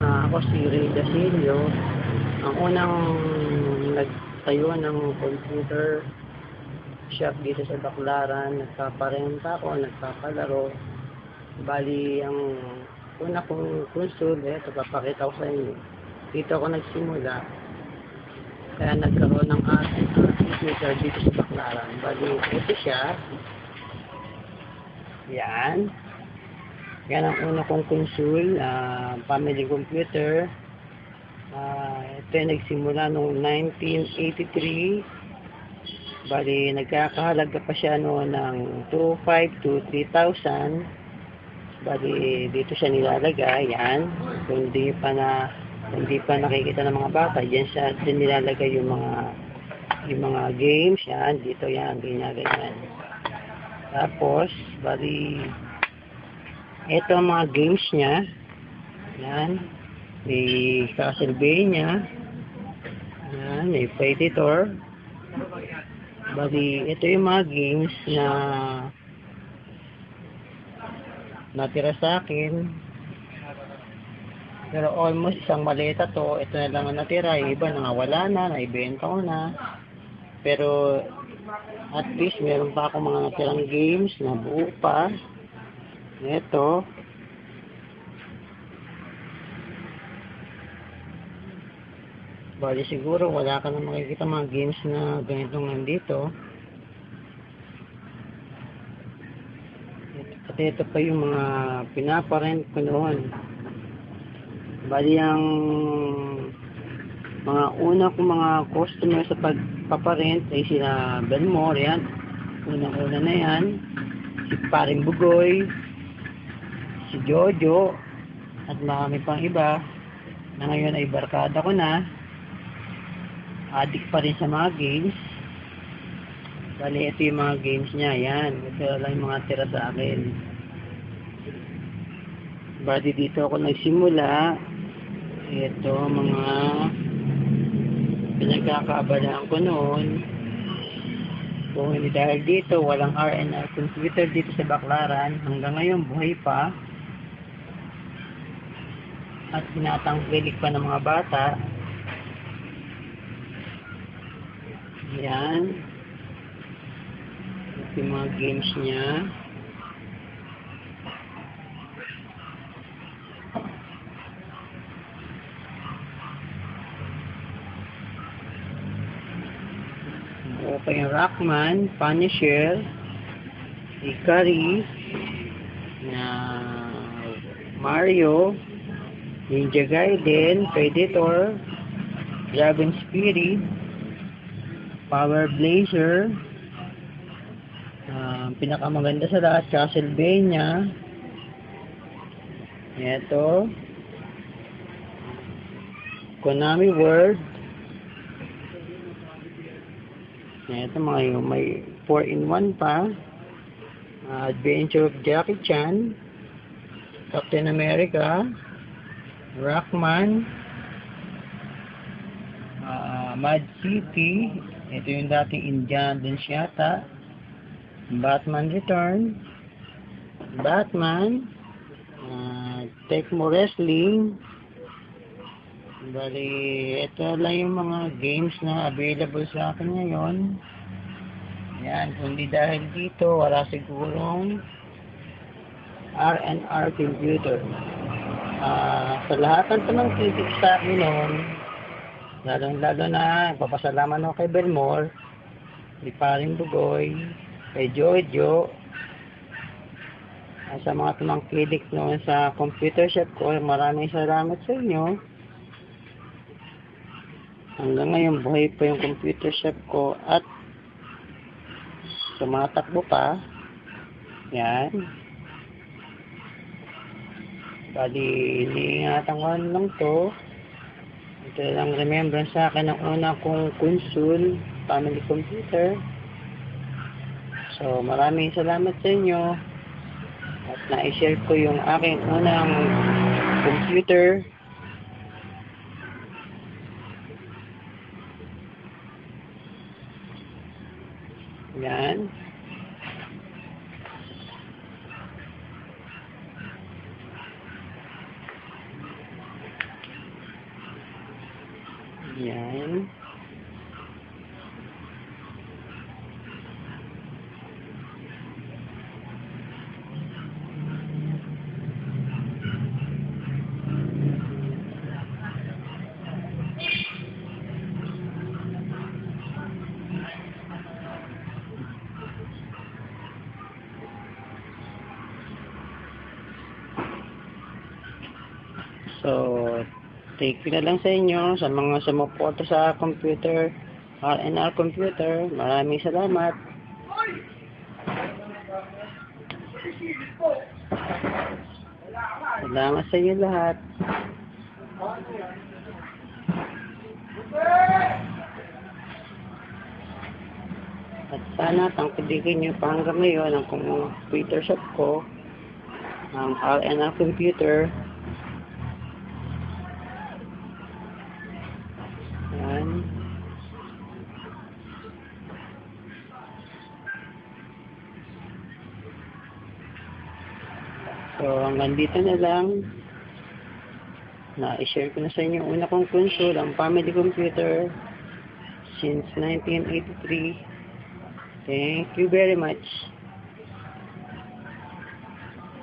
Ako si Ray Dasilio, ang unang nagtayo ng computer shop dito sa Baclaran. Nagpaparenta ako, nagpapalaro. Bali, ang una kong console, ito papakita ko sa inyo. Dito ako nagsimula. Kaya nagkaroon ng ating computer dito sa Baclaran. Bali, ito siya. Yan. Yan ang una kong console, family computer. Ito ay nagsimula noong 1983. Bali, nagkakahalaga pa siya noon ng 2,500 to 3,000. Bali, dito siya nilalagay. Yan. Kung hindi pa nakikita ng mga bata, yan siya din nilalagay yung mga games. Yan, dito yan, ganyan. Tapos, bali, ito ang mga games niya. Yan. May Castlevania. Yan. May Predator. Bali, ito yung mga games na natira sa akin. Pero almost isang maleta to. Ito na lang ang natira. Yung iba wala na. Naibenta ko na. Pero at least meron pa akong mga natirang games na buo pa. Ito. Bali siguro wala ka na makikita mga games na ganitong nandito. At ito pa yung mga pinaparent ko noon. Bali ang mga una kong mga customer sa pagpaparent ay sila Belmore. Yan. Unang-una na yan. Si Paring Bugoy. Si Jojo at marami pang iba na ngayon ay barkada ko na. Addict pa rin sa mga games. Bali, ito yung mga games niya. Yan. Ito lang yung mga tira sa akin. Bali, dito ako nagsimula. Ito, mga pinagkakaabalaan ko noon. Kung hindi dahil dito, walang R&R computer dito sa Baclaran. Hanggang ngayon, buhay pa. At tinatangkilik pa ng mga bata. Yan. Ito yung mga games niya. Okay, yung Rockman, Punisher, Ikari, Mario, Ninja Gaiden, Predator, Dragon Spirit, Power Blazer, pinakamaganda sa lahat, Castlevania. Ito, Konami World. Ito mga yung may 4-in-1 pa. Adventure of Jackie Chan, Captain America, Rockman, Mad City. Ito yung dating Indiana din yata. Batman Return, Batman, Tecmo Wrestling. Bali, ito lang yung mga games na available sa akin ngayon. Yan, kundi dahil dito, wala sigurong R&R computer. Sa lahat ng tumangkitik sa akin noon, lalo na, papasalamat ako kay Belmore, kay Paring Bugoy, kay Jojo, sa mga tumangkilik noon sa computer shop ko. Maraming salamat sa inyo. Hanggang ngayon, buhay pa yung computer shop ko at tumatakbo pa. Yan. Bali, iniingatan ko lang to. Ito lang remembrance sa akin ng una kong console, family computer. So, maraming salamat sa inyo. At na-share ko yung aking unang computer. Yan. Yan. So, take na lang sa inyo, sa mga sumuporta sa computer, RNR Computer. Maraming salamat. Salamat sa inyo lahat. At sana tangkiligin nyo pa hanggang ngayon ang computer shop ko, ang RNR Computer. Yan. So, hanggang dito na lang. Na-share ko na sa inyo una kong console, ang family computer since 1983. Thank you very much.